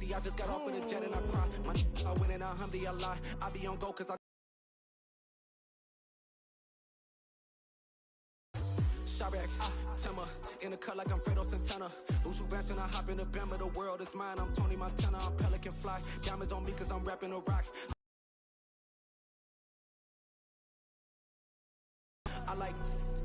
See, I just got off of the jet and I cry. My I win and alhamdulillah. I be on go cause I Shabak, Timmer, in the cut like I'm Fredo Santana. Lose you bench and I hop in the Bama. The world is mine. I'm Tony Montana. I'm Pelican Fly. Diamonds on me cause I'm rapping a rock. I like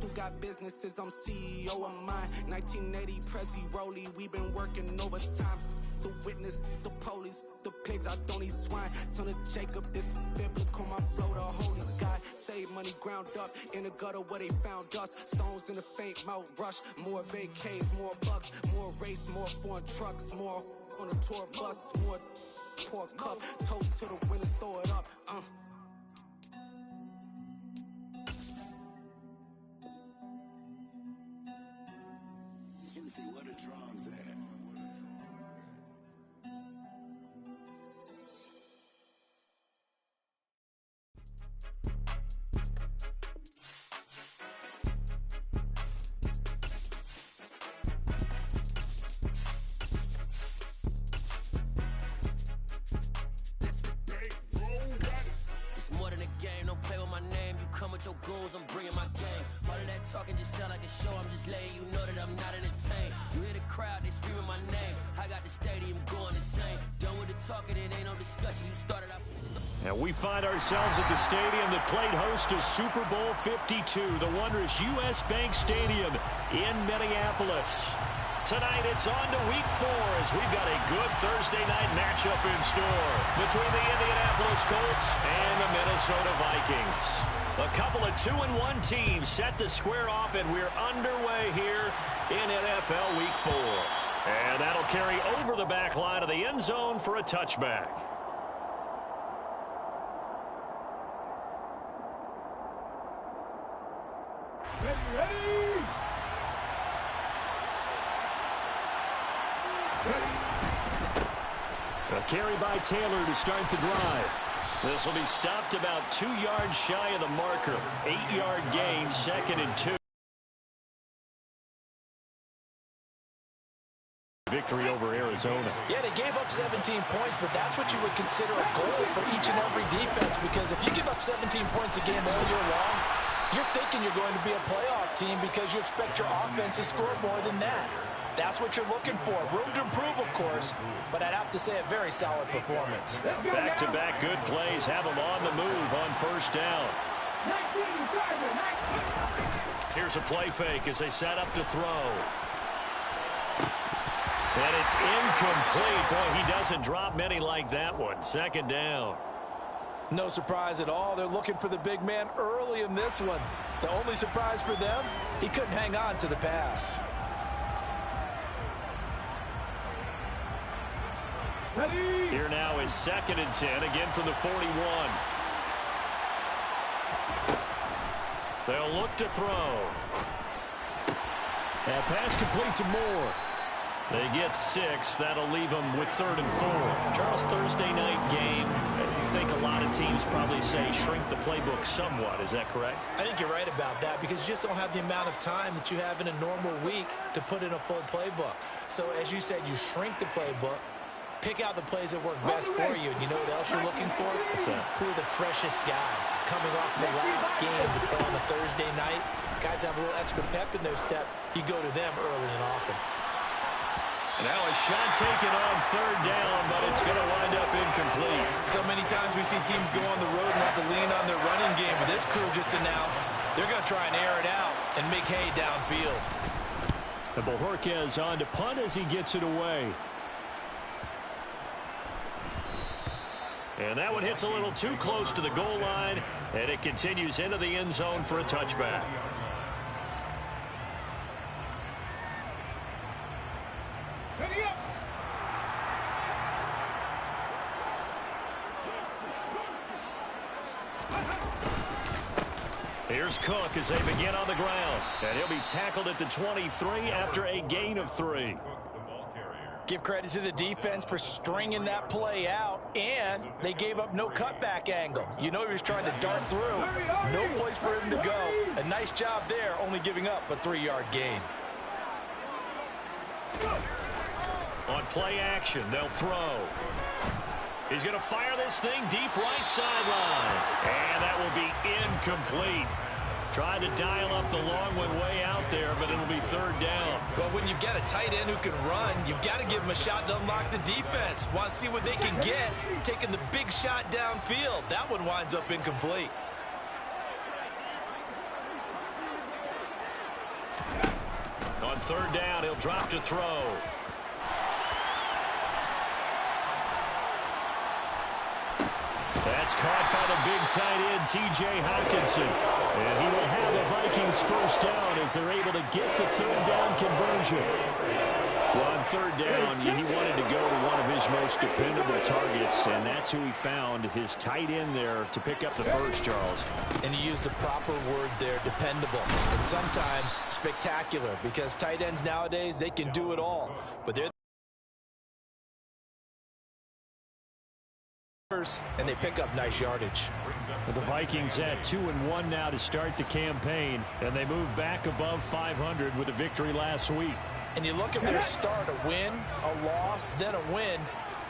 who got businesses, I'm CEO of mine. 1980 Prezi Rolly, we been working overtime. The witness, the police, the pigs, I don't eat swine. Son of Jacob, this biblical, my flow, the holy God. Save money ground up in the gutter where they found us. Stones in the faint mouth rush. More vacays, more bucks, more race, more foreign trucks, more on a tour bus, more pour cup. Toast to the winners, throw it up. Juicy, what a drums at. It's more than a game, don't play with my name. You come with your goals, I'm bringing my game. All of that talking just sound like a show, I'm just letting you know that I'm not entertained. You hear the crowd, they screaming my name. I got the stadium going insane. Done with the talking, it ain't no discussion. You started off. And we find ourselves at the stadium that played host to Super Bowl 52, the wondrous U.S. Bank Stadium in Minneapolis. Tonight it's on to Week 4 as we've got a good Thursday night matchup in store between the Indianapolis Colts and the Minnesota Vikings. A couple of 2-1 teams set to square off, and we're underway here in NFL Week 4. And that'll carry over the back line of the end zone for a touchback. Ready! A carry by Taylor to start the drive. This will be stopped about 2 yards shy of the marker. 8-yard gain, 2nd and 2. Victory over Arizona. Yeah, they gave up 17 points, but that's what you would consider a goal for each and every defense, because if you give up 17 points a game all year long, you're thinking you're going to be a playoff team because you expect your offense to score more than that. That's what you're looking for. Room to improve, of course, but I'd have to say a very solid performance. Back-to-back good plays have them on the move on first down. Here's a play fake as they set up to throw. And it's incomplete. Boy, he doesn't drop many like that one. 2nd down. No surprise at all. They're looking for the big man early in this one. The only surprise for them, he couldn't hang on to the pass. Ready? Here now is 2nd and 10, again from the 41. They'll look to throw. That pass complete to Moore. They get 6. That'll leave them with 3rd and 4. Charles, Thursday night game. I think a lot of teams probably say shrink the playbook somewhat. Is that correct? I think you're right about that because you just don't have the amount of time that you have in a normal week to put in a full playbook. So as you said, you shrink the playbook. Pick out the plays that work best for you. And you know what else you're looking for? What's that? Who are the freshest guys coming off the last game to play on a Thursday night? Guys have a little extra pep in their step. You go to them early and often. Now a shot taken on 3rd down, but it's going to wind up incomplete. So many times we see teams go on the road and have to lean on their running game. But this crew just announced they're going to try and air it out and make hay downfield. And Bojorquez on to punt as he gets it away. And that one hits a little too close to the goal line, and it continues into the end zone for a touchback. Ready up! Here's Cook as they begin on the ground. And he'll be tackled at the 23 after a gain of 3. Give credit to the defense for stringing that play out, and they gave up no cutback angle. You know he was trying to dart through. No place for him to go. A nice job there, only giving up a 3-yard gain. On play action, they'll throw. He's going to fire this thing deep right sideline. And that will be incomplete. Tried to dial up the long one way out there, but it'll be third down. Well, when you've got a tight end who can run, you've got to give him a shot to unlock the defense. Want to see what they can get, taking the big shot downfield. That one winds up incomplete. On third down, he'll drop to throw. That's caught by the big tight end, T.J. Hockenson. And he will have a Vikings first down as they're able to get the third down conversion. Well, on third down, he wanted to go to one of his most dependable targets, and that's who he found, his tight end there, to pick up the first, Charles. And he used the proper word there, dependable, and sometimes spectacular, because tight ends nowadays, they can do it all. But they're and they pick up nice yardage. Well, the Vikings at 2-1 now to start the campaign, and they move back above 500 with a victory last week. And you look at their start, a win, a loss, then a win.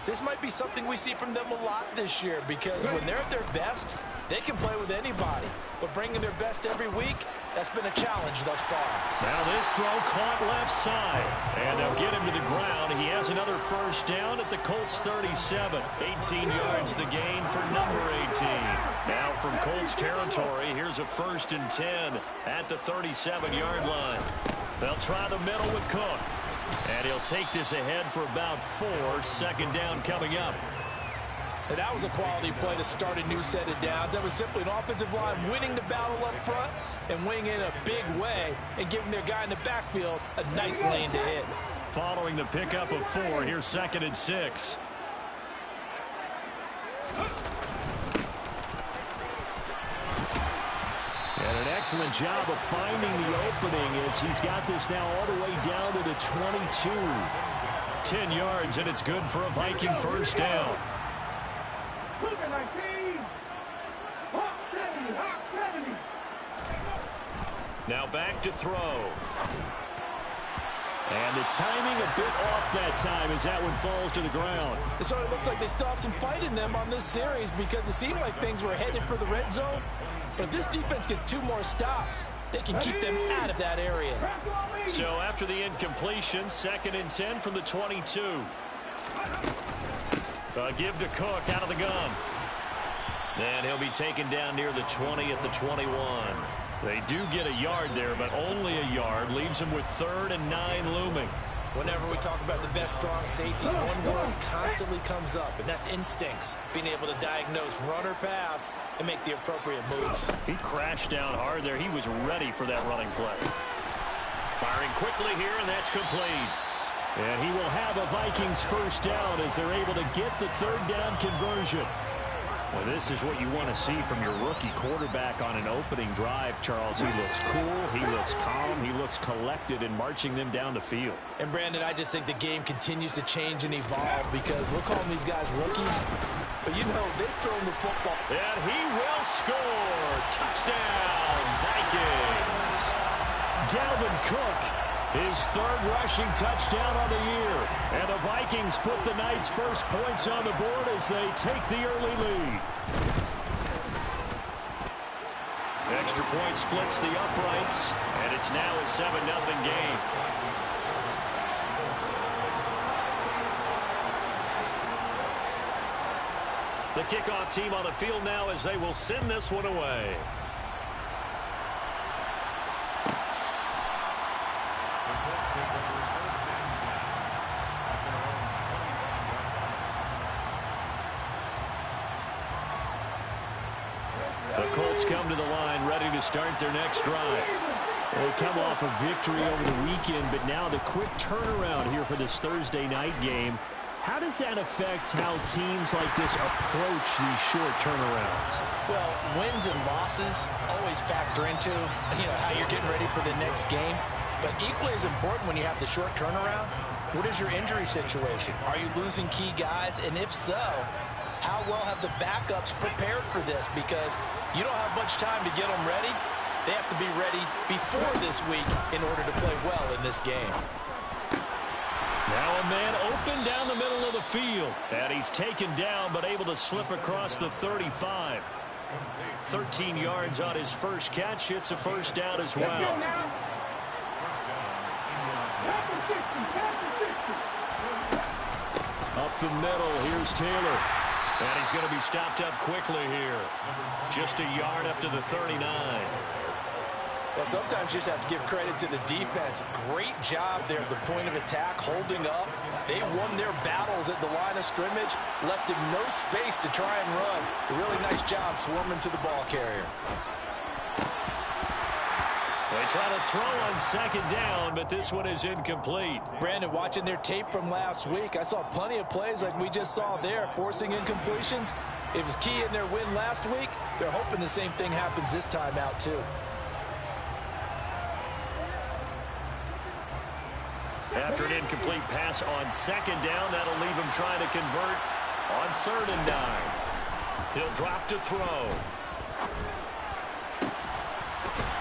This might be something we see from them a lot this year, because when they're at their best, they can play with anybody. But bringing their best every week, that's been a challenge thus far. Now this throw caught left side, and they'll get him to the ground. He has another first down at the Colts 37. 18 yards the gain for number 18. Now from Colts territory, here's a 1st and 10 at the 37-yard line. They'll try the middle with Cook, and he'll take this ahead for about 4. Second down coming up. And that was a quality play to start a new set of downs. That was simply an offensive line winning the battle up front and winning in a big way and giving their guy in the backfield a nice lane to hit. Following the pickup of 4, here's 2nd and 6. And an excellent job of finding the opening as he's got this now all the way down to the 22. 10 yards, and it's good for a Viking first down. Now back to throw. And the timing a bit off that time as that one falls to the ground. So it looks like they still have some fight in them on this series because it seemed like things were headed for the red zone. But if this defense gets 2 more stops, they can keep them out of that area. So after the incompletion, 2nd and 10 from the 22. Give to Cook out of the gun. And he'll be taken down near the 20 at the 21. They do get a yard there, but only a yard. Leaves them with 3rd and 9 looming. Whenever we talk about the best strong safeties, one word constantly comes up, and that's instincts. Being able to diagnose run or pass and make the appropriate moves. He crashed down hard there. He was ready for that running play. Firing quickly here, and that's complete. And he will have a Vikings first down as they're able to get the 3rd down conversion. Well, this is what you want to see from your rookie quarterback on an opening drive, Charles. He looks cool, he looks calm, he looks collected in marching them down the field. And, Brandon, I just think the game continues to change and evolve because we're calling these guys rookies, but you know they've thrown the football. And he will score. Touchdown, Vikings. Dalvin Cook, his 3rd rushing touchdown on the year. And the Vikings put the night's first points on the board as they take the early lead. Extra point splits the uprights, and it's now a 7-0 game. The kickoff team on the field now as they will send this one away. The Colts come to the line ready to start their next drive. They come off a victory over the weekend, but now the quick turnaround here for this Thursday night game. How does that affect how teams like this approach these short turnarounds? Well, wins and losses always factor into how you're getting ready for the next game. But equally as important when you have the short turnaround, what is your injury situation? Are you losing key guys? And if so, how well have the backups prepared for this? Because you don't have much time to get them ready. They have to be ready before this week in order to play well in this game. Now a man open down the middle of the field. And he's taken down but able to slip across the 35. 13 yards on his first catch. It's a first down as well. Up the middle, here's Taylor. And he's going to be stopped up quickly here. Just a yard up to the 39. Well, sometimes you just have to give credit to the defense. Great job there at the point of attack, holding up. They won their battles at the line of scrimmage, left him no space to try and run. A really nice job swarming to the ball carrier. They try to throw on second down, but this one is incomplete. Brandon, watching their tape from last week, I saw plenty of plays like we just saw there, forcing incompletions. It was key in their win last week. They're hoping the same thing happens this time out, too. After an incomplete pass on second down, that'll leave him trying to convert on 3rd and 9. He'll drop to throw.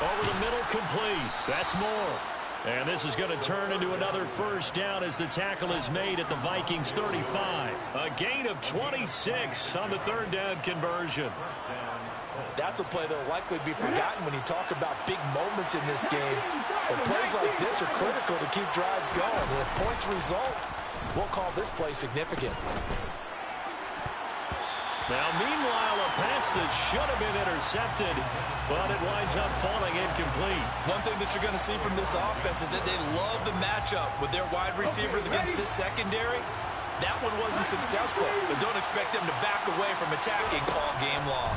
Over the middle, complete. That's more. And this is going to turn into another first down as the tackle is made at the Vikings 35. A gain of 26 on the 3rd down conversion. That's a play that will likely be forgotten when you talk about big moments in this game. But plays like this are critical to keep drives going. And if points result, we'll call this play significant. Now, meanwhile, a pass that should have been intercepted, but it winds up falling incomplete. One thing that you're going to see from this offense is that they love the matchup with their wide receivers against this secondary. That one wasn't successful, but don't expect them to back away from attacking all game long.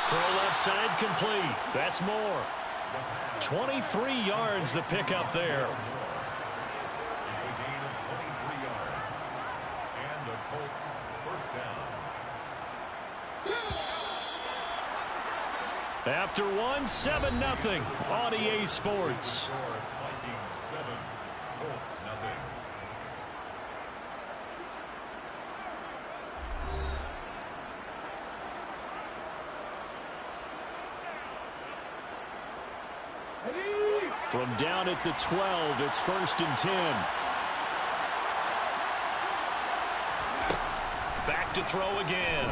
Throw left side complete. That's more. 23 yards the pickup there. It's a gain of 23 yards. And the Colts first down. After one, 7-0 on EA Sports. Vikings 7, Colts nothing. From down at the 12, it's 1st and 10. Back to throw again.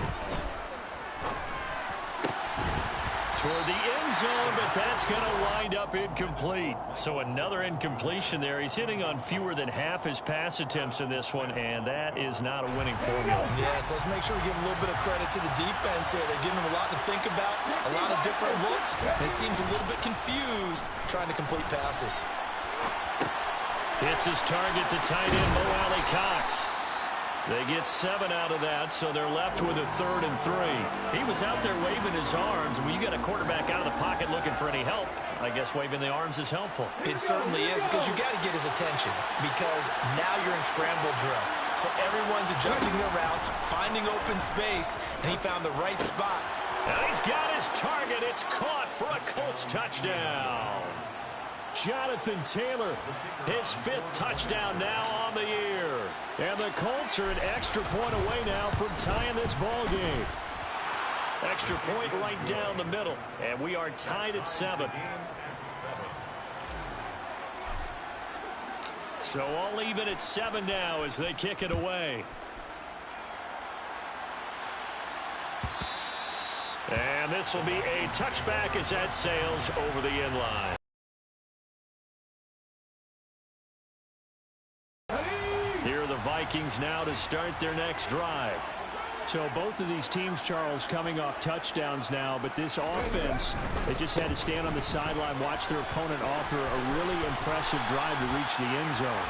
Toward the end zone, but that's going to wind up incomplete. So another incompletion there. He's hitting on fewer than half his pass attempts in this one, and that is not a winning formula. Yes, let's make sure we give a little bit of credit to the defense here. They're giving him a lot to think about, a lot of different looks, and it seems a little bit confused trying to complete passes. Hits his target, the tight end, Mo Alley Cox. They get 7 out of that, so they're left with a 3rd and 3. He was out there waving his arms. When you get a quarterback out of the pocket looking for any help, I guess waving the arms is helpful. It certainly is, because you got to get his attention, because now you're in scramble drill. So everyone's adjusting their routes, finding open space, and he found the right spot. Now he's got his target. It's caught for a Colts touchdown. Jonathan Taylor, his 5th touchdown now on the year. And the Colts are an extra point away now from tying this ball game. Extra point right down the middle. And we are tied at 7. So all even at 7 now as they kick it away. And this will be a touchback as that sails over the end line. Here are the Vikings now to start their next drive. So both of these teams, Charles, coming off touchdowns now, but this offense, they just had to stand on the sideline, watch their opponent author a really impressive drive to reach the end zone.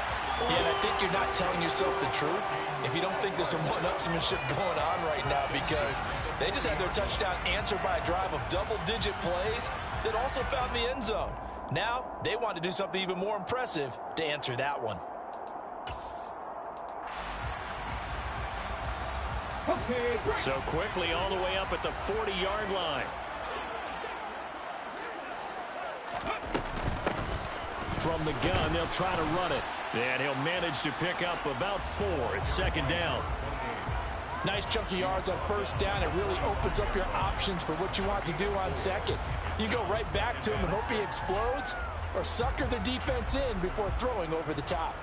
Yeah, and I think you're not telling yourself the truth if you don't think there's some one-upsmanship going on right now, because they just had their touchdown answered by a drive of double-digit plays that also found the end zone. Now they want to do something even more impressive to answer that one. So quickly all the way up at the 40-yard line. From the gun, they'll try to run it. And he'll manage to pick up about 4. It's 2nd down. Nice chunk of yards on 1st down. It really opens up your options for what you want to do on 2nd. You go right back to him and hope he explodes, or sucker the defense in before throwing over the top.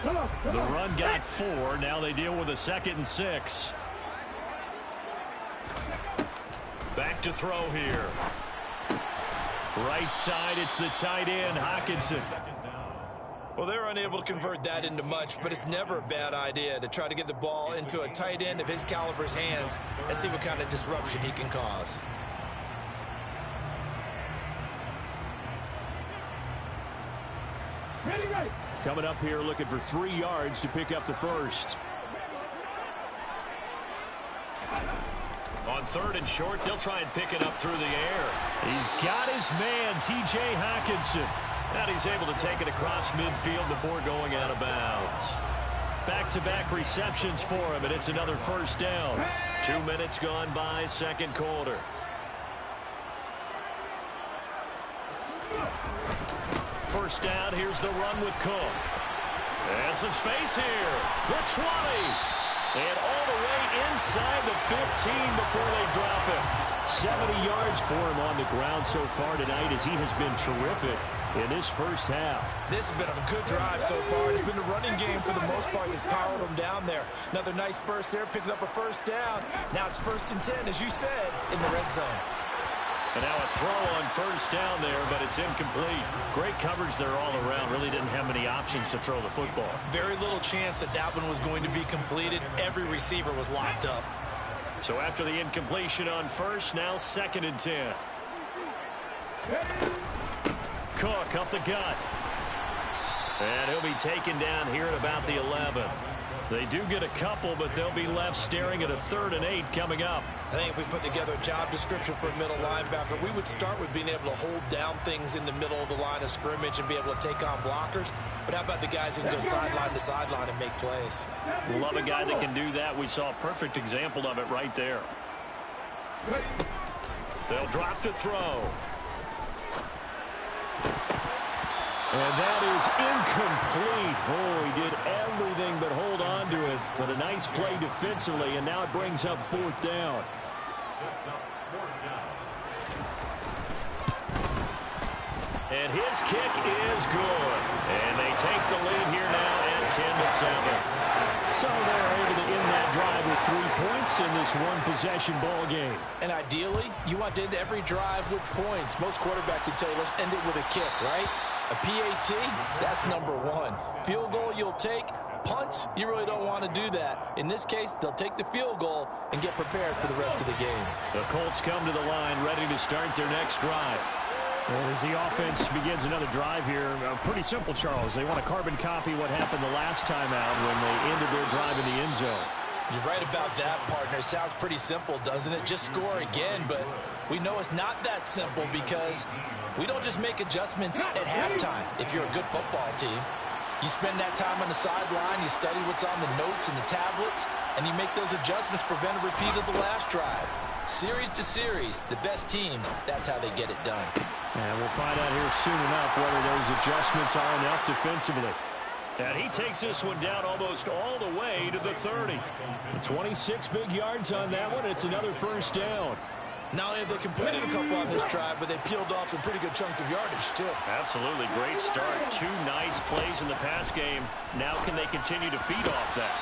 The run got 4. Now they deal with a 2nd and 6. Back to throw here. Right side, it's the tight end, Hockenson. Well, they're unable to convert that into much, but it's never a bad idea to try to get the ball into a tight end of his caliber's hands and see what kind of disruption he can cause. Coming up here looking for 3 yards to pick up the first. On 3rd and short, they'll try and pick it up through the air. He's got his man, T.J. Hockenson. And he's able to take it across midfield before going out of bounds. Back-to-back receptions for him, and it's another first down. 2 minutes gone by, 2nd quarter. First down, here's the run with Cook. And some space here. The 20. And all the way inside the 15 before they drop him. 70 yards for him on the ground so far tonight as he has been terrific in this first half. This has been a good drive so far. It's been a running game for the most part that's powered them down there. Another nice burst there, picking up a first down. Now it's 1st and 10, as you said, in the red zone. And now a throw on first down there, but it's incomplete. Great coverage there all around. Really didn't have many options to throw the football. Very little chance that that one was going to be completed. Every receiver was locked up. So after the incompletion on first, now 2nd and 10. Cook up the gut. And he'll be taken down here at about the 11. They do get a couple, but they'll be left staring at a 3rd and 8 coming up. I think if we put together a job description for a middle linebacker, we would start with being able to hold down things in the middle of the line of scrimmage and be able to take on blockers. But how about the guys who can go sideline to sideline and make plays? Love a guy that can do that. We saw a perfect example of it right there. They'll drop to throw. And that is incomplete. Oh, he did everything but hold on to it. But a nice play defensively, and now it brings up 4th down. And his kick is good. And they take the lead here now at 10-7. So they're able to end that drive with 3 points in this one-possession ball game. And ideally, you want to end every drive with points. Most quarterbacks would tell you, let's end it with a kick, right? A PAT, that's number 1. Field goal you'll take. Punts, you really don't want to do that. In this case, they'll take the field goal and get prepared for the rest of the game. The Colts come to the line ready to start their next drive. And as the offense begins another drive here, pretty simple, Charles. They want to carbon copy what happened the last time out when they ended their drive in the end zone. You're right about that, partner. It sounds pretty simple, doesn't it? Just score again, but we know it's not that simple because we don't just make adjustments at halftime if you're a good football team. You spend that time on the sideline, you study what's on the notes and the tablets, and you make those adjustments, prevent a repeat of the last drive. Series to series, the best teams, that's how they get it done. And we'll find out here soon enough whether those adjustments are enough defensively. And he takes this one down almost all the way to the 30. 26 big yards on that one. It's another first down. Not only have they completed a couple on this drive, but they peeled off some pretty good chunks of yardage, too. Absolutely. Great start. 2 nice plays in the pass game. Now can they continue to feed off that?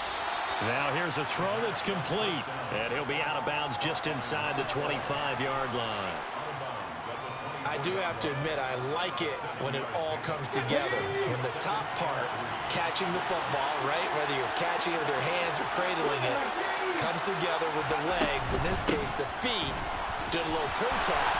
Now here's a throw that's complete. And he'll be out of bounds just inside the 25-yard line. I do have to admit, I like it when it all comes together. When the top part, catching the football, right, whether you're catching it with your hands or cradling it, comes together with the legs, in this case the feet, doing a little toe tap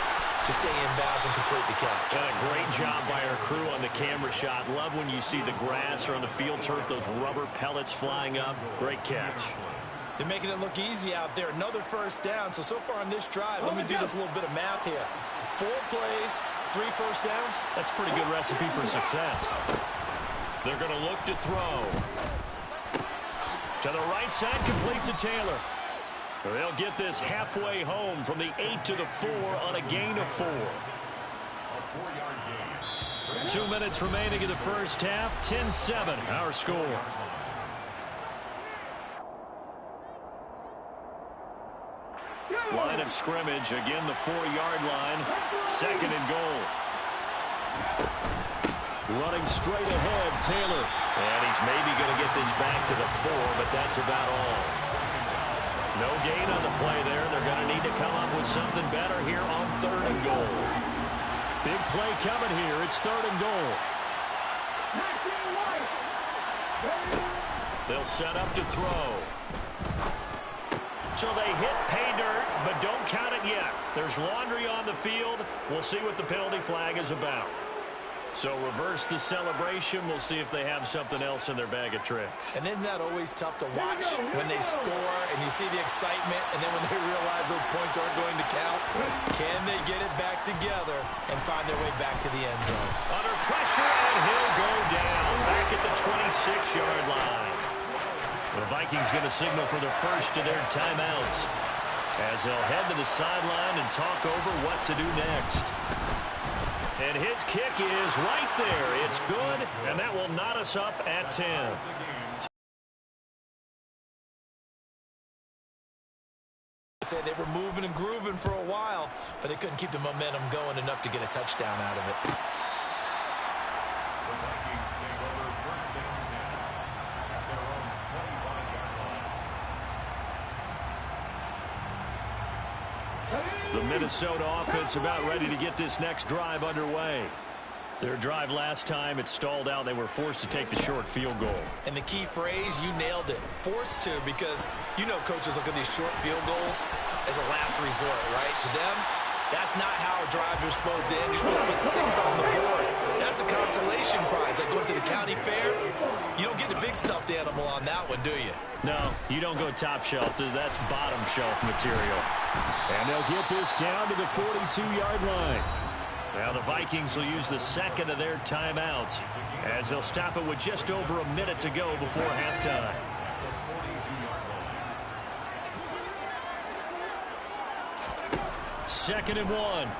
to stay in bounds and complete the catch. And a great job by our crew on the camera shot. Love when you see the grass or on the field turf, those rubber pellets flying up. Great catch. They're making it look easy out there. Another first down. So far on this drive, let me do this little bit of math here. 4 plays, 3 first downs. That's a pretty good recipe for success. They're going to look to throw. To the right side, complete to Taylor. They'll get this halfway home from the 8 to the 4 on a gain of 4. 2 minutes remaining in the first half. 10-7, our score. Line of scrimmage. Again, the 4-yard line. 2nd and goal. Running straight ahead, Taylor. And he's maybe going to get this back to the 4, but that's about all. No gain on the play there. They're going to need to come up with something better here on 3rd and goal. Big play coming here. It's 3rd and goal. They'll set up to throw. So they hit pay dirt, but don't count it yet. There's laundry on the field. We'll see what the penalty flag is about. So reverse the celebration. We'll see if they have something else in their bag of tricks. And isn't that always tough to watch when they score and you see the excitement, and then when they realize those points aren't going to count? Can they get it back together and find their way back to the end zone? Under pressure, and he'll go down back at the 26-yard line. The Vikings going to signal for the first of their timeouts as they'll head to the sideline and talk over what to do next. And his kick is right there. It's good, and that will knot us up at 10. They were moving and grooving for a while, but they couldn't keep the momentum going enough to get a touchdown out of it. The Vikings take over 1st and 10 at their own 25-yard line. The Minnesota offense about ready to get this next drive underway. Their drive last time, it stalled out. They were forced to take the short field goal. And the key phrase, you nailed it. Forced to, because you know coaches look at these short field goals as a last resort, right? To them, that's not how drives are supposed to end. You're supposed to put 6 on the board. That's a consolation prize. Like going to the county fair, you don't get the big stuffed animal on that one, do you? No, you don't go top shelf. That's bottom shelf material. And they'll get this down to the 42-yard line. Now the Vikings will use the 2nd of their timeouts as they'll stop it with just over a minute to go before halftime. Second and 1. 20.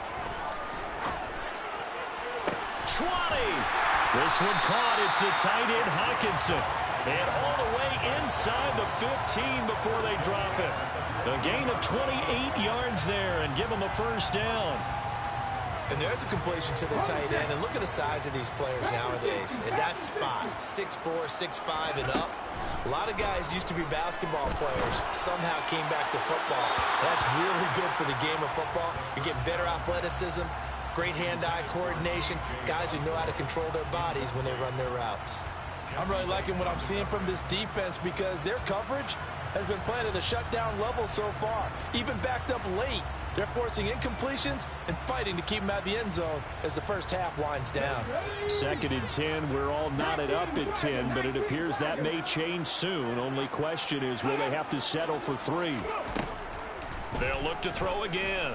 This one caught. It's the tight end Hawkinson. And all the way inside the 15 before they drop it. A gain of 28 yards there and give them a first down. And there's a completion to the tight end. And look at the size of these players nowadays. At that spot, 6'4", 6'5", and up. A lot of guys used to be basketball players, somehow came back to football. That's really good for the game of football. You're getting better athleticism, great hand-eye coordination, guys who know how to control their bodies when they run their routes. I'm really liking what I'm seeing from this defense because their coverage has been playing at a shutdown level so far, even backed up late. They're forcing incompletions and fighting to keep them out of the end zone as the first half winds down. 2nd and 10. We're all knotted up at 10, but it appears that may change soon. Only question is, will they have to settle for 3? They'll look to throw again.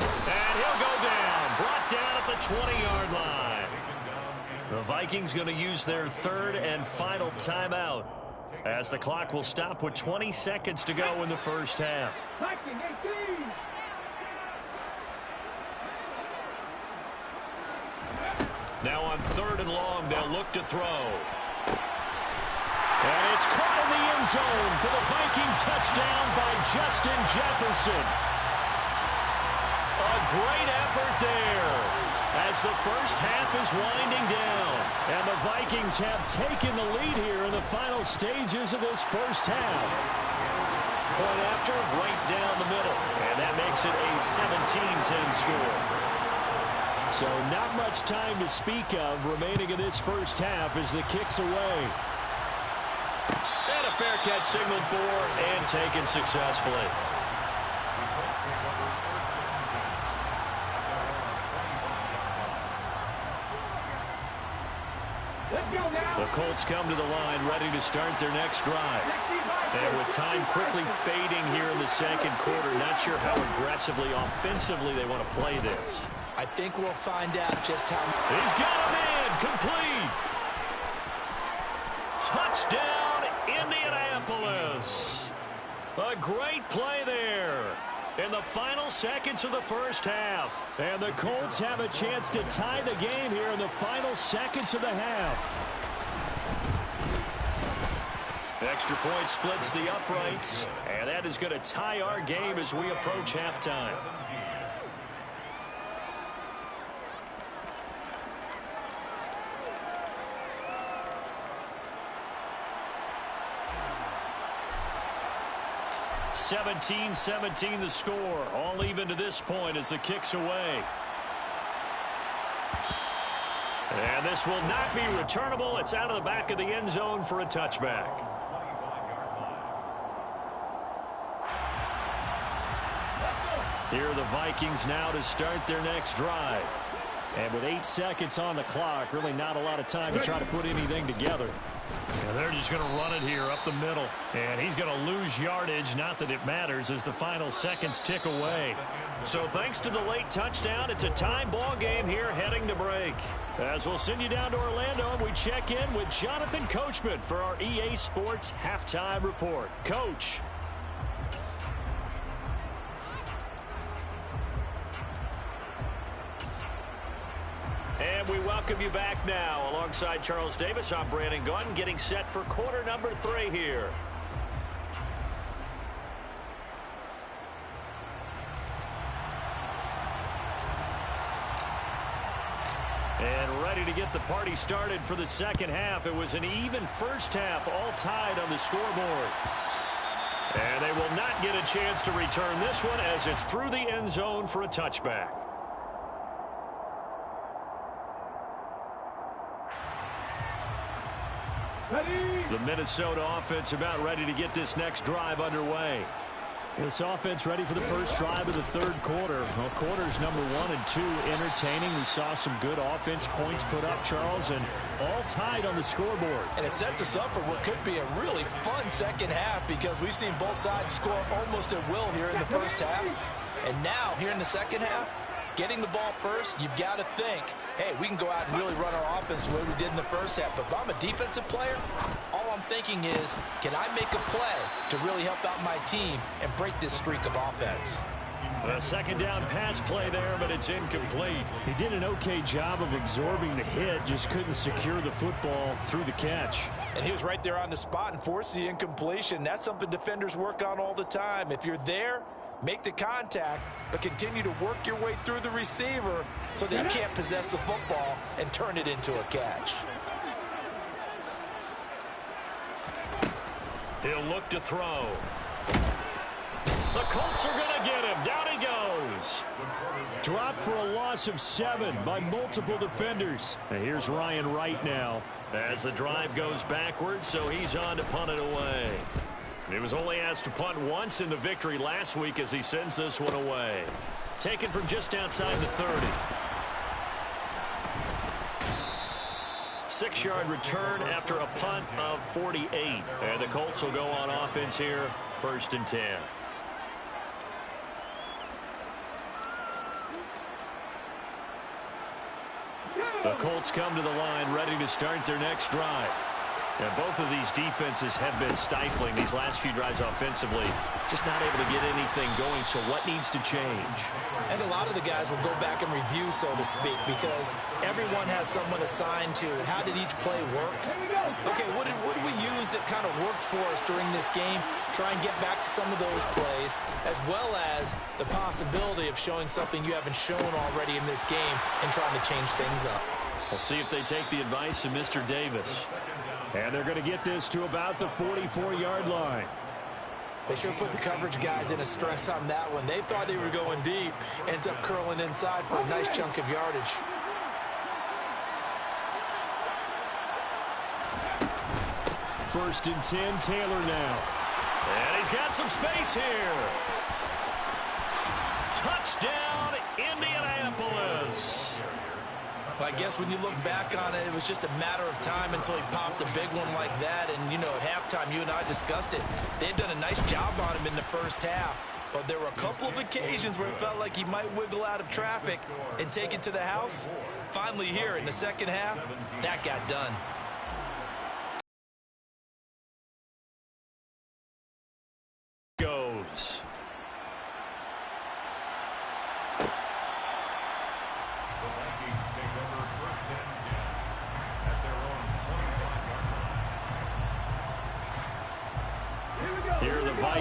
And he'll go down. Brought down at the 20-yard line. The Vikings going to use their 3rd and final timeout as the clock will stop with 20 seconds to go in the first half. Now on 3rd and long, they'll look to throw. And it's caught in the end zone for the Viking touchdown by Justin Jefferson. A great effort there as the first half is winding down. And the Vikings have taken the lead here in the final stages of this first half. Point after, right down the middle. And that makes it a 17-10 score. So not much time to speak of remaining in this first half as the kick's away. And a fair catch signaled for and taken successfully. The Colts come to the line ready to start their next drive. And with time quickly fading here in the second quarter, not sure how aggressively, offensively they want to play this. I think we'll find out just how. He's got a man, complete. Touchdown, Indianapolis. A great play there in the final seconds of the first half. And the Colts have a chance to tie the game here in the final seconds of the half. Extra point splits the uprights, and that is going to tie our game as we approach halftime. (17-17) the score. All even to this point as the kick's away. And this will not be returnable. It's out of the back of the end zone for a touchback. Here are the Vikings now to start their next drive. And with 8 seconds on the clock, really not a lot of time to try to put anything together. And they're just going to run it here up the middle. And he's going to lose yardage, not that it matters, as the final seconds tick away. So thanks to the late touchdown, it's a time ball game here heading to break. As we'll send you down to Orlando, and we check in with Jonathan Coachman for our EA Sports Halftime Report. Coach. And we welcome you back now. Alongside Charles Davis, I'm Brandon Gunn, getting set for quarter number 3 here. And ready to get the party started for the second half. It was an even first half, all tied on the scoreboard. And they will not get a chance to return this one as it's through the end zone for a touchback. The Minnesota offense about ready to get this next drive underway. This offense ready for the first drive of the third quarter. Well, quarters number 1 and 2 entertaining. We saw some good offense points put up, Charles, and all tied on the scoreboard. And it sets us up for what could be a really fun second half because we've seen both sides score almost at will here in the first half. And now, here in the second half, getting the ball first, you've got to think, hey, we can go out and really run our offense the way we did in the first half. But if I'm a defensive player, all I'm thinking is, can I make a play to really help out my team and break this streak of offense? A second down pass play there, but it's incomplete. He did an okay job of absorbing the hit, just couldn't secure the football through the catch. And he was right there on the spot and forced the incompletion. That's something defenders work on all the time. If you're there, make the contact, but continue to work your way through the receiver so that you can't possess the football and turn it into a catch. He'll look to throw. The Colts are going to get him. Down he goes. Dropped for a loss of 7 by multiple defenders. And here's Ryan Wright now as the drive goes backwards, so he's on to punt it away. He was only asked to punt once in the victory last week as he sends this one away. Taken from just outside the 30. 6-yard return after a punt of 48. And the Colts will go on offense here, 1st and 10. The Colts come to the line ready to start their next drive. And both of these defenses have been stifling these last few drives offensively. Just not able to get anything going, so what needs to change? And a lot of the guys will go back and review, so to speak, because everyone has someone assigned to how did each play work. Okay, what did we use that kind of worked for us during this game? Try and get back to some of those plays, as well as the possibility of showing something you haven't shown already in this game and trying to change things up. We'll see if they take the advice of Mr. Davis. And they're going to get this to about the 44-yard line. They sure put the coverage guys in a stress on that one. They thought they were going deep. Ends up curling inside for a nice chunk of yardage. First and 10, Taylor now. And he's got some space here. Touchdown, Indianapolis. Well, I guess when you look back on it, it was just a matter of time until he popped a big one like that. And, you know, at halftime, you and I discussed it. They had done a nice job on him in the first half. But there were a couple of occasions where it felt like he might wiggle out of traffic and take it to the house. Finally here in the second half, that got done. Goes.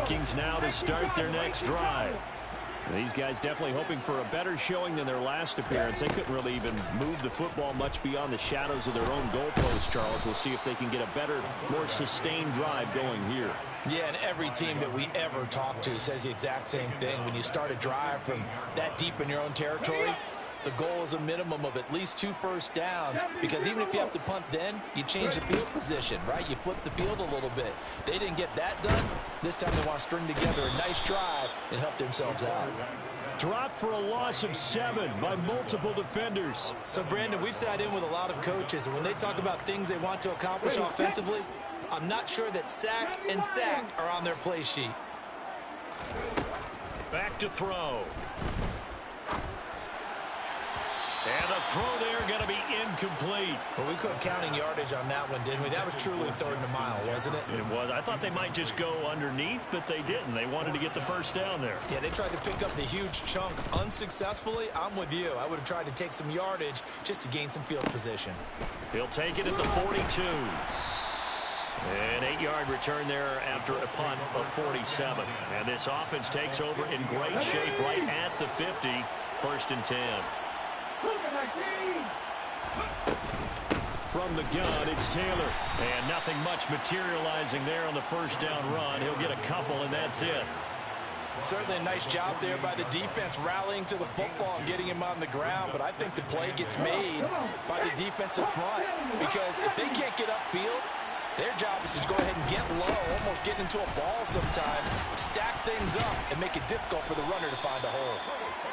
Vikings now to start their next drive. These guys definitely hoping for a better showing than their last appearance. They couldn't really even move the football much beyond the shadows of their own goalposts, Charles. We'll see if they can get a better, more sustained drive going here. Yeah, and every team that we ever talk to says the exact same thing. When you start a drive from that deep in your own territory, the goal is a minimum of at least 2 first downs, because even if you have to punt then, you change the field position, right? You flip the field a little bit. They didn't get that done. This time they want to string together a nice drive and help themselves out. Dropped for a loss of 7 by multiple defenders. So, Brandon, we sat in with a lot of coaches, and when they talk about things they want to accomplish offensively, I'm not sure that sack and sack are on their play sheet. Back to throw. And the throw there going to be incomplete. Well, we couldn't counting yardage on that one, didn't we? That was truly 3rd and a mile, wasn't it? It was. I thought they might just go underneath, but they didn't. They wanted to get the first down there. Yeah, they tried to pick up the huge chunk unsuccessfully. I'm with you. I would have tried to take some yardage just to gain some field position. He'll take it at the 42. An 8-yard return there after a punt of 47. And this offense takes over in great shape right at the 50. 1st and 10. From the gun, it's Taylor. And nothing much materializing there on the first down run. He'll get a couple, and that's it. Certainly a nice job there by the defense rallying to the football and getting him on the ground, but I think the play gets made by the defensive front, because if they can't get upfield, their job is to go ahead and get low, almost get into a ball sometimes, stack things up, and make it difficult for the runner to find a hole.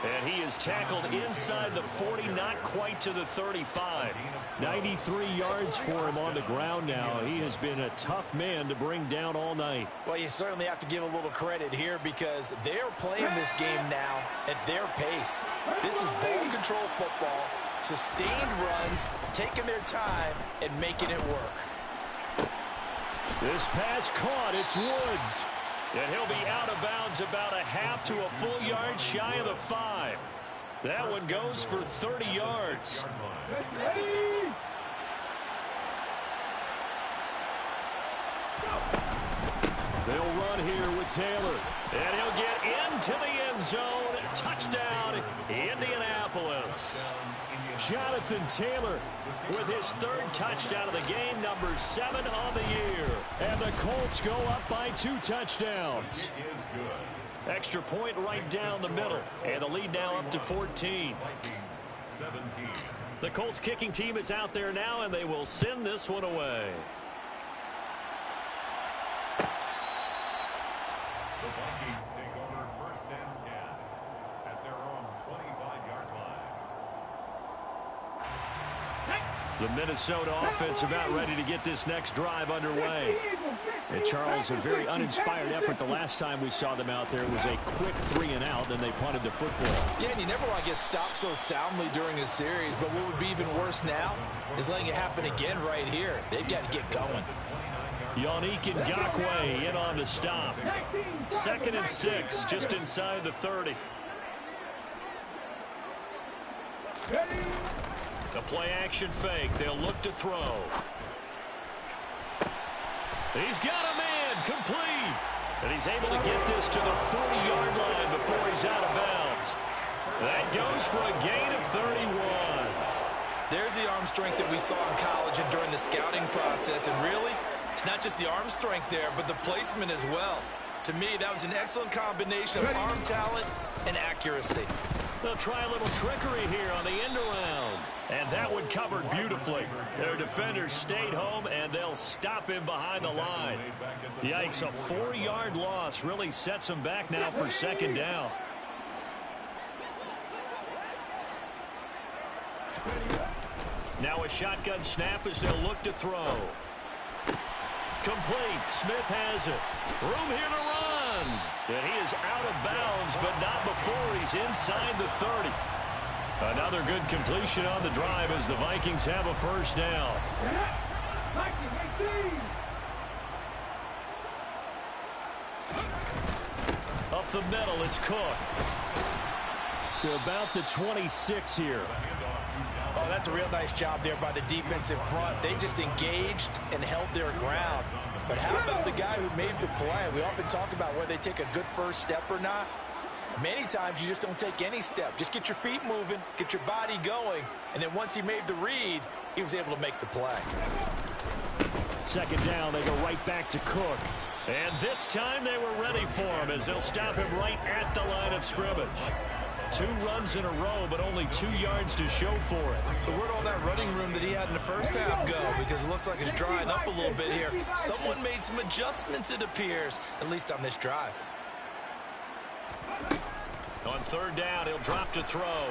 And he is tackled inside the 40, not quite to the 35. 93 yards for him on the ground now. He has been a tough man to bring down all night. Well, you certainly have to give a little credit here, because they're playing this game now at their pace. This is ball control football, sustained runs, taking their time, and making it work. This pass caught. It's Woods. And he'll be out of bounds about a half to a full yard shy of the 5. That one goes for 30 yards. They'll run here with Taylor. And he'll get into the end zone. Touchdown, Indianapolis. Jonathan Taylor with his 3rd touchdown of the game, number 7 on the year. And the Colts go up by 2 touchdowns. Extra point right down the middle. And the lead now up to 14. The Colts kicking team is out there now, and they will send this one away. The Vikings take over 1st and 10 at their own 25-yard line. The Minnesota offense about ready to get this next drive underway. And Charles, a very uninspired effort the last time we saw them out there. It was a quick 3-and-out, then they punted the football. Yeah, and you never want to get stopped so soundly during a series, but what would be even worse now is letting it happen again right here. They've got to get going. Yannick Ngakoue in on the stop. 2nd and 6, just inside the 30. The play-action fake. They'll look to throw. He's got a man, complete. And he's able to get this to the 40-yard line before he's out of bounds. That goes for a gain of 31. There's the arm strength that we saw in college and during the scouting process. And really, it's not just the arm strength there, but the placement as well. To me, that was an excellent combination of arm talent and accuracy. They'll try a little trickery here on the end around. And that one covered beautifully. Their defenders stayed home, and they'll stop him behind the line. Yikes, a 4-yard loss really sets them back now for 2nd down. Now a shotgun snap as they'll look to throw. Complete. Smith has it. Room here to run. And he is out of bounds, but not before he's inside the 30. Another good completion on the drive as the Vikings have a 1st down. Up the middle, it's Cook. To about the 26 here. Oh, that's a real nice job there by the defensive front. They just engaged and held their ground. But how about the guy who made the play? We often talk about whether they take a good first step or not. Many times you just don't take any step. Just get your feet moving, get your body going, and then once he made the read, he was able to make the play. Second down, they go right back to Cook. And this time they were ready for him as they'll stop him right at the line of scrimmage. 2 runs in a row, but only 2 yards to show for it. So where'd all that running room that he had in the first half go? Because it looks like it's drying up a little bit here. Someone made some adjustments, it appears, at least on this drive. On third down, he'll drop to throw.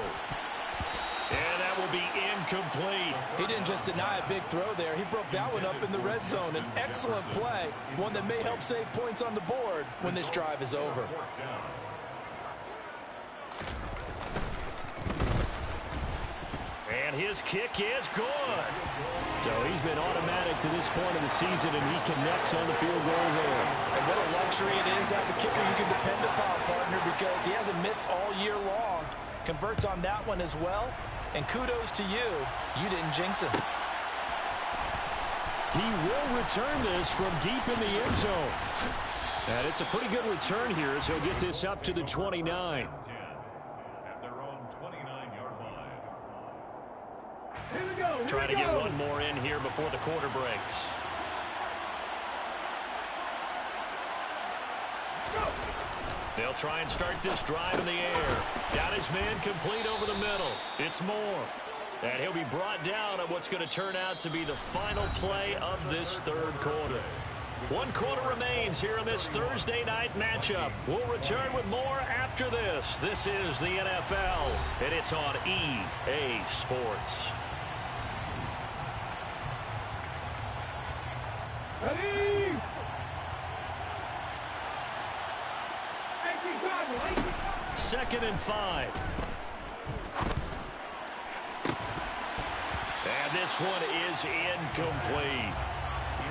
And that will be incomplete. He didn't just deny a big throw there. He broke that one up in the red zone. An excellent play, one that may help save points on the board when this drive is over. And his kick is good. So he's been automatic to this point of the season, and he connects on the field goal there. And what a luxury it is to have a kicker you can depend upon, partner, because he hasn't missed all year long. Converts on that one as well. And kudos to you. You didn't jinx him. He will return this from deep in the end zone. And it's a pretty good return here as he'll get this up to the 29. At their own 29-yard line. Trying to get one more in here before the quarter breaks. They'll try and start this drive in the air. Got his man complete over the middle. It's Moore. And he'll be brought down at what's going to turn out to be the final play of this third quarter. 1 quarter remains here in this Thursday night matchup. We'll return with more after this. This is the NFL, and it's on EA Sports. Ready? 2nd and 5. And this one is incomplete.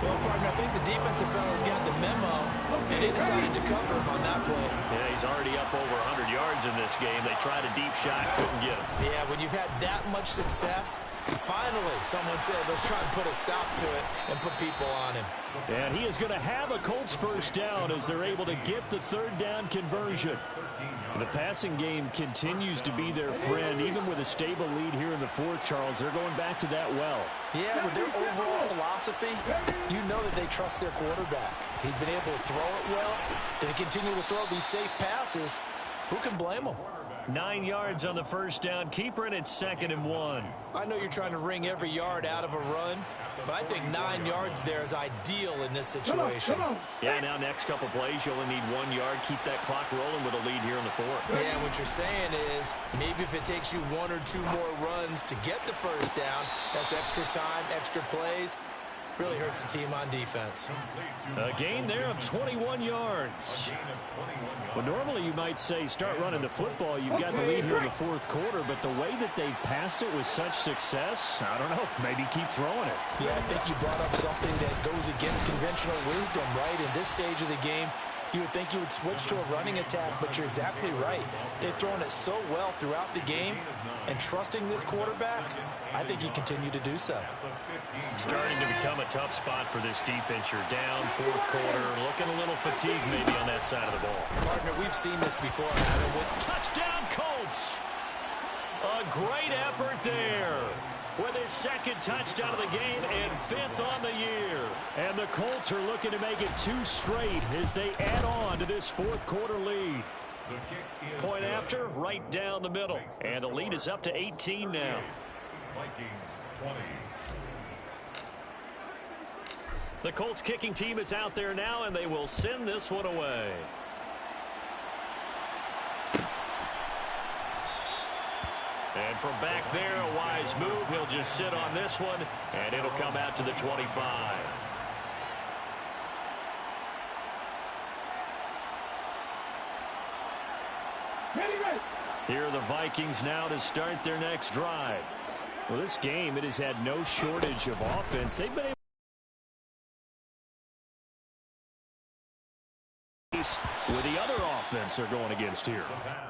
Well, partner, I think the defensive fellas got the memo, and they decided to cover him on that play. Yeah, he's already up over 100 yards in this game. They tried a deep shot, couldn't get him. Yeah, when you've had that much success, finally someone said, let's try and put a stop to it and put people on him. And he is going to have a Colts first down as they're able to get the third down conversion. The passing game continues to be their friend. Even with a stable lead here in the fourth, Charles, they're going back to that well. Yeah, with their overall philosophy, you know that they trust their quarterback. He's been able to throw it well. They continue to throw these safe passes. Who can blame them? 9 yards on the first down. Keeper, and it's 2nd and 1. I know you're trying to wring every yard out of a run, but I think 9 yards there is ideal in this situation. Yeah, now next couple plays, you only need 1 yard. Keep that clock rolling with a lead here in the fourth. Yeah, what you're saying is maybe if it takes you 1 or 2 more runs to get the first down, that's extra time, extra plays. Really hurts the team on defense. A gain there of 21 yards. Well, normally you might say start running the football. You've got the lead here in the fourth quarter, but the way that they've passed it with such success, I don't know, maybe keep throwing it. Yeah, I think you brought up something that goes against conventional wisdom, right? In this stage of the game, you would think you would switch to a running attack, but you're exactly right. They've thrown it so well throughout the game, and trusting this quarterback, I think you continue to do so. Starting to become a tough spot for this defense. You're down fourth quarter, looking a little fatigued maybe on that side of the ball. Partner, we've seen this before, haven't we? Touchdown, Colts! A great effort there with his 2nd touchdown of the game and 5th on the year. And the Colts are looking to make it 2 straight as they add on to this fourth quarter lead. Point after, right down the middle. And the lead is up to 18 now. Vikings 20. The Colts kicking team is out there now, and they will send this one away. And from back there, a wise move. He'll just sit on this one, and it'll come out to the 25. Here are the Vikings now to start their next drive. Well, this game, it has had no shortage of offense. They've been able with the other offense they're going against here.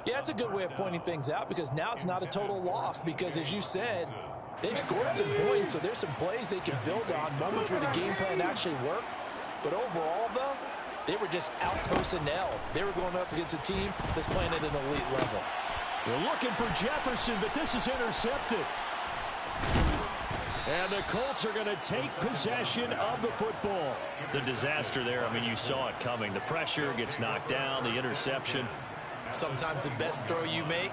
Yeah, that's a good way of pointing things out because now it's not a total loss because, as you said, they've scored some points, so there's some plays they can build on, moments where the game plan actually worked. But overall, though, they were just out-personnel. They were going up against a team that's playing at an elite level. They're looking for Jefferson, but this is intercepted. And the Colts are going to take possession of the football. The disaster there, I mean, you saw it coming. The pressure gets knocked down, the interception. Sometimes the best throw you make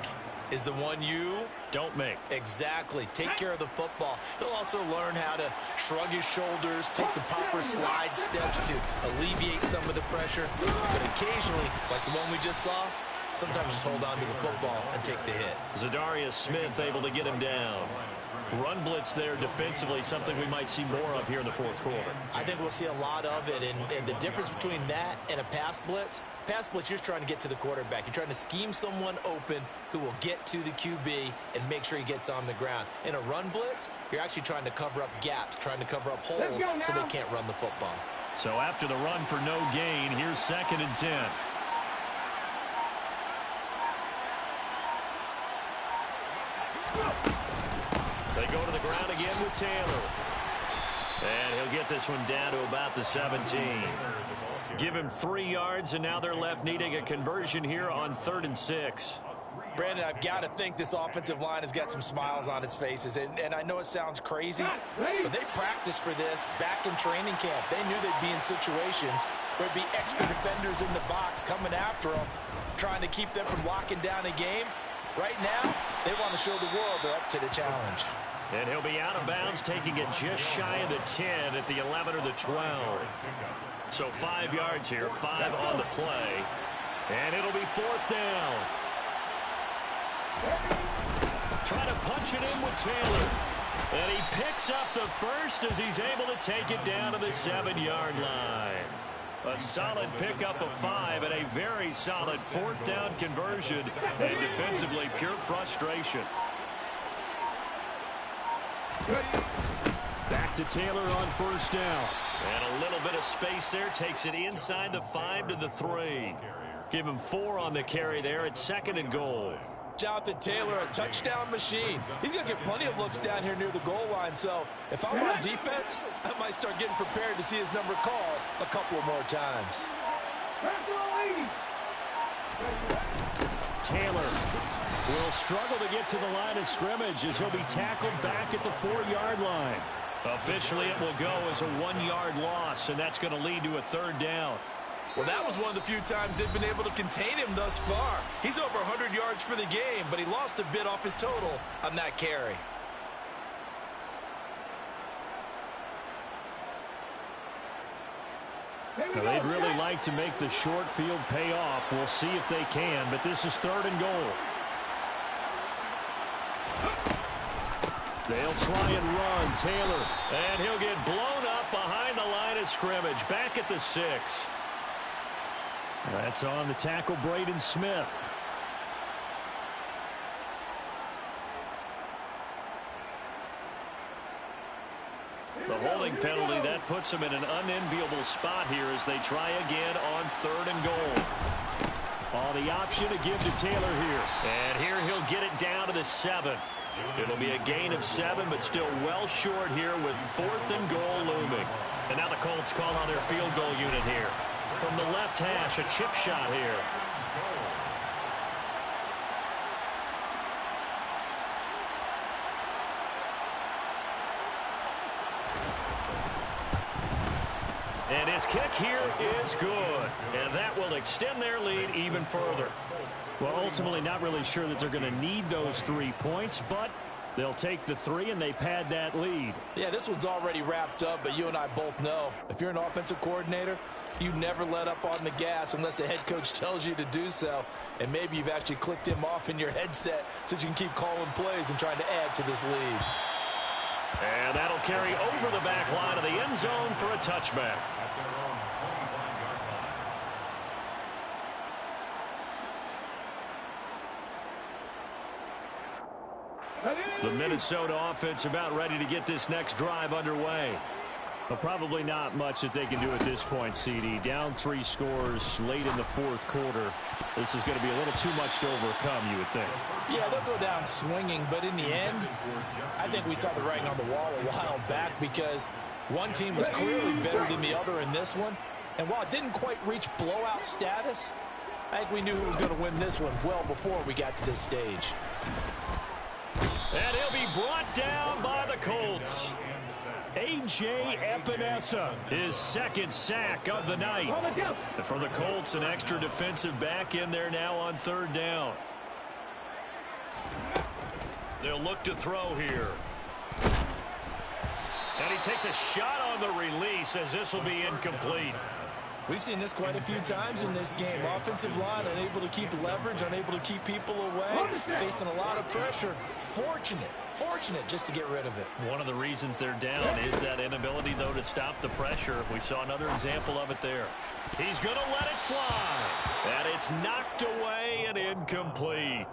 is the one you don't make. Exactly. Take care of the football. He'll also learn how to shrug his shoulders, take the proper slide steps to alleviate some of the pressure. But occasionally, like the one we just saw, sometimes just hold on to the football and take the hit. Zadarius Smith able to get him down. Run blitz there defensively, something we might see more of here in the fourth quarter. I think we'll see a lot of it, and the difference between that and a pass blitz, you're just trying to get to the quarterback. You're trying to scheme someone open who will get to the QB and make sure he gets on the ground. In a run blitz, you're actually trying to cover up gaps, trying to cover up holes so they can't run the football. So after the run for no gain, here's 2nd and 10. They go to the ground again with Taylor. And he'll get this one down to about the 17. Give him 3 yards, and now they're left needing a conversion here on 3rd and 6. Brandon, I've got to think this offensive line has got some smiles on its faces. And I know it sounds crazy, but they practiced for this back in training camp. They knew they'd be in situations where there'd be extra defenders in the box coming after them, trying to keep them from locking down a game. Right now, they want to show the world they're up to the challenge. And he'll be out of bounds, taking it just shy of the 10 at the 11 or the 12. So 5 yards here, 5 on the play. And it'll be 4th down. Trying to punch it in with Taylor. And he picks up the first as he's able to take it down to the 7-yard line. A solid pickup of 5 and a very solid 4th down conversion. And defensively, pure frustration. Back to Taylor on 1st down. And a little bit of space there. Takes it inside the 5 to the 3. Give him 4 on the carry there at 2nd and goal. Jonathan Taylor, a touchdown machine. He's going to get plenty of looks down here near the goal line. So if I'm on defense, I might start getting prepared to see his number called a couple of more times. Taylor will struggle to get to the line of scrimmage as he'll be tackled back at the 4-yard line. Officially, it will go as a 1-yard loss, and that's going to lead to a 3rd down. Well, that was one of the few times they've been able to contain him thus far. He's over 100 yards for the game, but he lost a bit off his total on that carry. Now, they'd really like to make the short field pay off. We'll see if they can, but this is 3rd and goal. They'll try and run. Taylor, and he'll get blown up behind the line of scrimmage, back at the 6. That's on the tackle, Braden Smith. The holding penalty, that puts him in an unenviable spot here as they try again on 3rd and goal. All the option to give to Taylor here. And here he'll get it down to the 7. It'll be a gain of 7, but still well short here with 4th and goal looming. And now the Colts call on their field goal unit here. From the left hash, a chip shot here. And his kick here is good. And that will extend their lead even further. Well, ultimately, not really sure that they're going to need those 3 points, but they'll take the 3 and they pad that lead. Yeah, this one's already wrapped up, but you and I both know if you're an offensive coordinator, you never let up on the gas unless the head coach tells you to do so. And maybe you've actually clicked him off in your headset so you can keep calling plays and trying to add to this lead. And that'll carry over the back line of the end zone for a touchback. The Minnesota offense about ready to get this next drive underway. Well, probably not much that they can do at this point, CD. Down 3 scores late in the fourth quarter. This is going to be a little too much to overcome, you would think. Yeah, they'll go down swinging, but in the end, I think we saw the writing on the wall a while back because one team was clearly better than the other in this one. And while it didn't quite reach blowout status, I think we knew who was going to win this one well before we got to this stage. And he'll be brought down by the Colts. A.J. Epinesa, his second sack of the night. And for the Colts, an extra defensive back in there now on third down. They'll look to throw here. And he takes a shot on the release as this will be incomplete. We've seen this quite a few times in this game. Offensive line unable to keep leverage, unable to keep people away, facing a lot of pressure. Fortunate just to get rid of it. One of the reasons they're down is that inability, though, to stop the pressure. We saw another example of it there. He's going to let it fly. And it's knocked away and incomplete.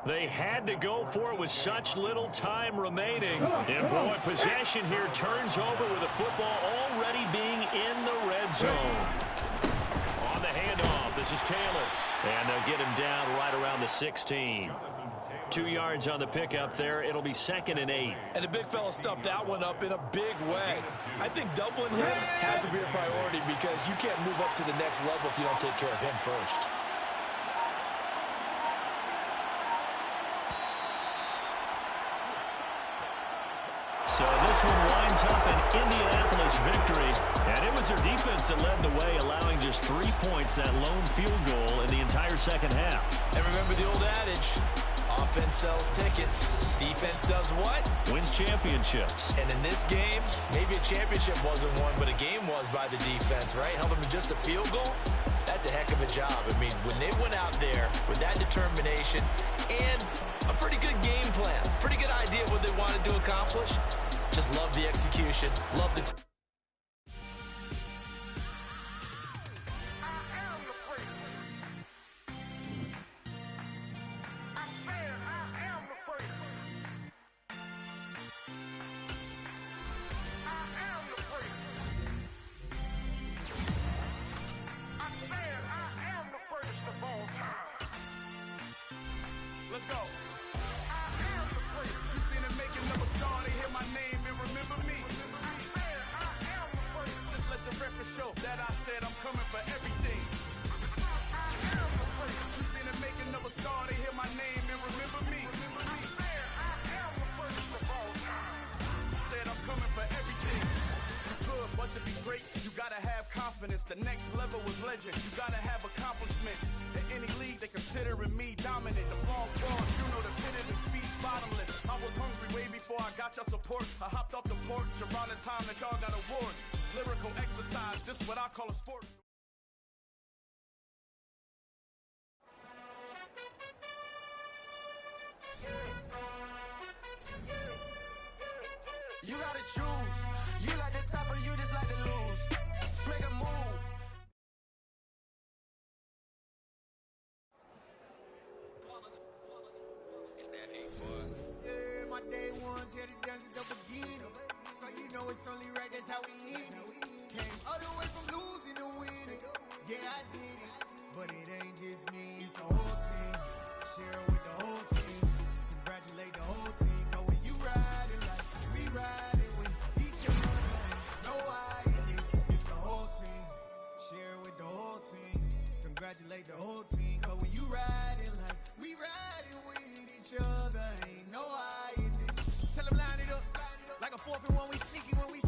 They had to go for it with such little time remaining. And, boy, possession here turns over with the football already being in the red zone. On the handoff, this is Taylor. And they'll get him down right around the 16. 2 yards on the pickup there. It'll be 2nd and 8. And the big fella stuffed that one up in a big way. I think doubling him has to be a priority because you can't move up to the next level if you don't take care of him first. So this one winds up an Indianapolis victory. And it was their defense that led the way, allowing just 3 points, that lone field goal in the entire second half. And remember the old adage, offense sells tickets. Defense does what? Wins championships. And in this game, maybe a championship wasn't won, but a game was by the defense, right? Held them to just a field goal. That's a heck of a job. I mean, when they went out there with that determination and a pretty good game plan, pretty good idea of what they wanted to accomplish, just love the execution, love the Let's go. You seen it making of a star, they hear my name and remember me. Just let the record show that I said I'm coming for everything. You seen it making of a star, they hear my name and remember me. Said I'm coming for everything. You good, but to be great, you gotta have confidence. The next level was legend. You gotta have accomplishments. In any league, they considering me dominant. The long falls, you know, the pitted and feet bottomless. I was hungry way before I got your support. I hopped off the porch around the time that y'all got awards. Lyrical exercise, this what I call a sport. You gotta choose. You like the top or you just like to lose. Make a move. It's that hate, boy. Yeah, my day ones here to dance it up again. So you know it's only right, that's how we eat it. Came all the way from losing to winning. Yeah, I did it. But it ain't just me, it's the whole team. Share it with the whole team. Congratulate the whole team. Cause when you riding like we riding with each other, ain't no I in this. It's the whole team. Share it with the whole team. Congratulate the whole team. Cause when you riding like we riding with each other, ain't no I in this. Tell them line it up like a 4th and 1. We sneaky when we